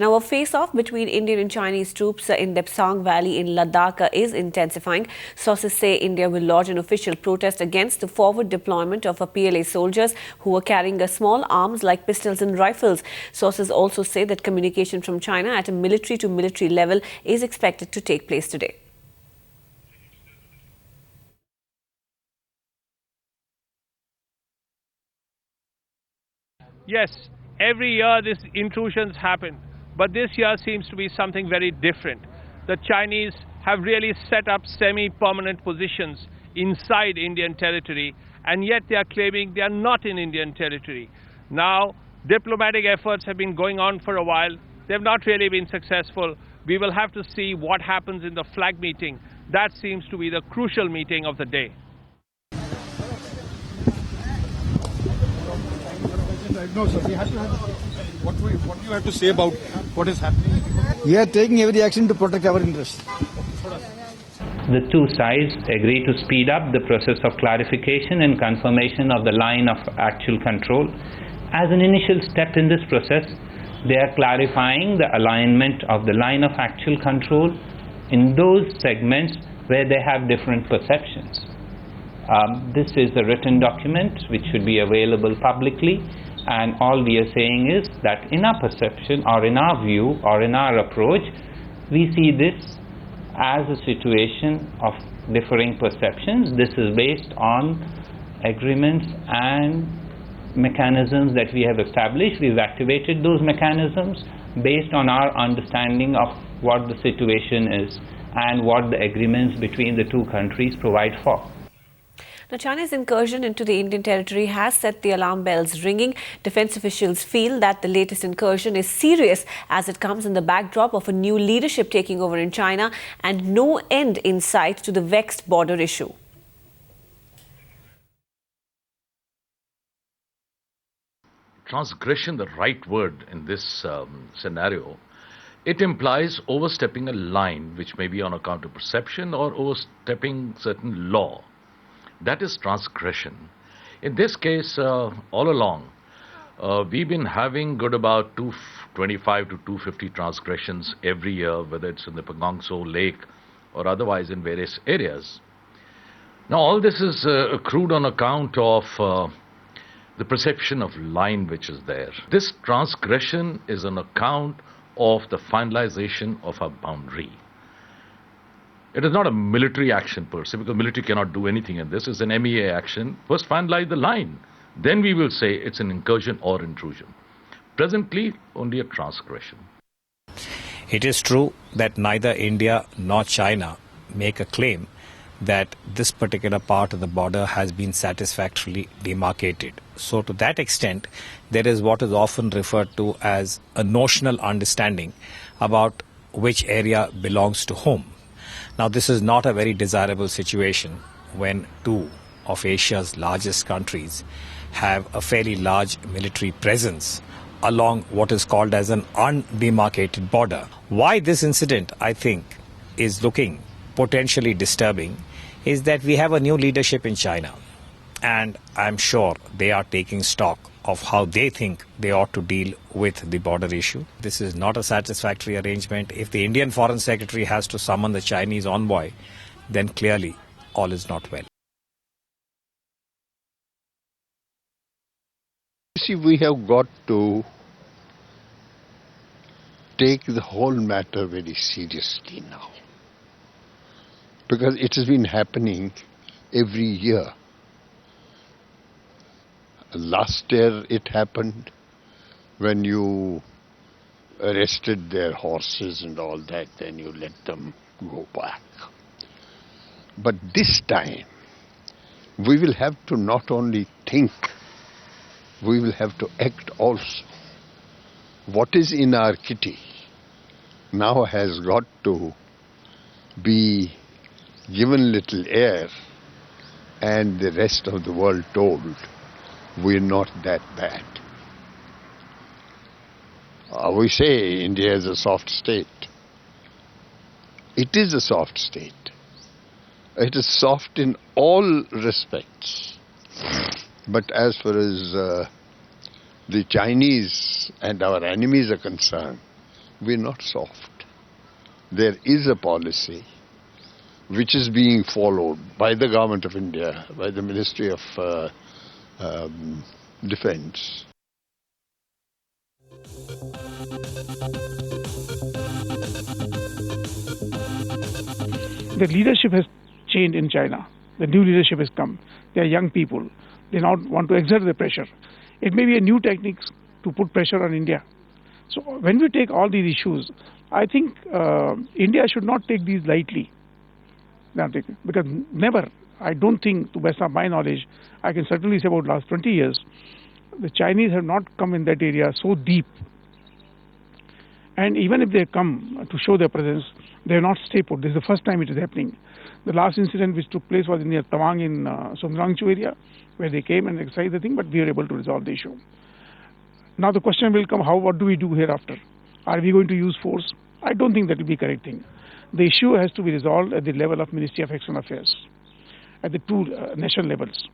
Now, a face-off between Indian and Chinese troops in Depsang Valley in Ladakh is intensifying. Sources say India will lodge an official protest against the forward deployment of PLA soldiers who were carrying small arms like pistols and rifles. Sources also say that communication from China at a military-to-military level is expected to take place today. Yes, every year these intrusions happen, but this year seems to be something very different. The Chinese have really set up semi-permanent positions inside Indian territory, and yet they are claiming they are not in Indian territory. Now, diplomatic efforts have been going on for a while. They have not really been successful. We will have to see what happens in the flag meeting. That seems to be the crucial meeting of the day. No, sir. What do you have to say about what is happening? We are taking every action to protect our interests. The two sides agree to speed up the process of clarification and confirmation of the line of actual control. As an initial step in this process, they are clarifying the alignment of the line of actual control in those segments where they have different perceptions. This is a written document which should be available publicly, and all we are saying is that in our perception or in our view or in our approach, we see this as a situation of differing perceptions. This is based on agreements and mechanisms that we have established. We've activated those mechanisms based on our understanding of what the situation is and what the agreements between the two countries provide for. Now, China's incursion into the Indian territory has set the alarm bells ringing. Defense officials feel that the latest incursion is serious as it comes in the backdrop of a new leadership taking over in China and no end in sight to the vexed border issue. Transgression, the right word in this scenario. It implies overstepping a line which may be on account of perception or overstepping certain law. That is transgression. In this case, all along, we've been having good about 225 to 250 transgressions every year, whether it's in the Pangong Tso Lake or otherwise in various areas. Now, all this is accrued on account of the perception of line which is there. This transgression is on account of the finalization of a boundary. It is not a military action per se, because military cannot do anything in this. It's an MEA action. First finalize the line. Then we will say it's an incursion or intrusion. Presently, only a transgression. It is true that neither India nor China make a claim that this particular part of the border has been satisfactorily demarcated. So to that extent, there is what is often referred to as a notional understanding about which area belongs to whom. Now, this is not a very desirable situation when two of Asia's largest countries have a fairly large military presence along what is called as an undemarcated border. Why this incident, I think, is looking potentially disturbing is that we have a new leadership in China, and I'm sure they are taking stock of how they think they ought to deal with the border issue. This is not a satisfactory arrangement. If the Indian Foreign Secretary has to summon the Chinese envoy, then clearly all is not well. See, we have got to take the whole matter very seriously now, because it has been happening every year. Last year it happened when you arrested their horses and all that, then you let them go back. But this time, we will have to not only think, we will have to act also. What is in our kitty now has got to be given little air, and the rest of the world told, we're not that bad. We say India is a soft state. It is a soft state. It is soft in all respects. But as far as the Chinese and our enemies are concerned, we're not soft. There is a policy which is being followed by the Government of India, by the Ministry of Defence. The leadership has changed in China. The new leadership has come. They are young people. They now want to exert the pressure. It may be a new technique to put pressure on India. So when we take all these issues, I think India should not take these lightly. Because never, I don't think, to best of my knowledge, I can certainly say about the last 20 years, the Chinese have not come in that area so deep. And even if they come to show their presence, they have not stayed put. This is the first time it is happening. The last incident which took place was near Tawang in Songzhangchu area, where they came and exercised the thing, but we were able to resolve the issue. Now the question will come, what do we do hereafter? Are we going to use force? I don't think that will be the correct thing. The issue has to be resolved at the level of Ministry of External Affairs, at the two national levels.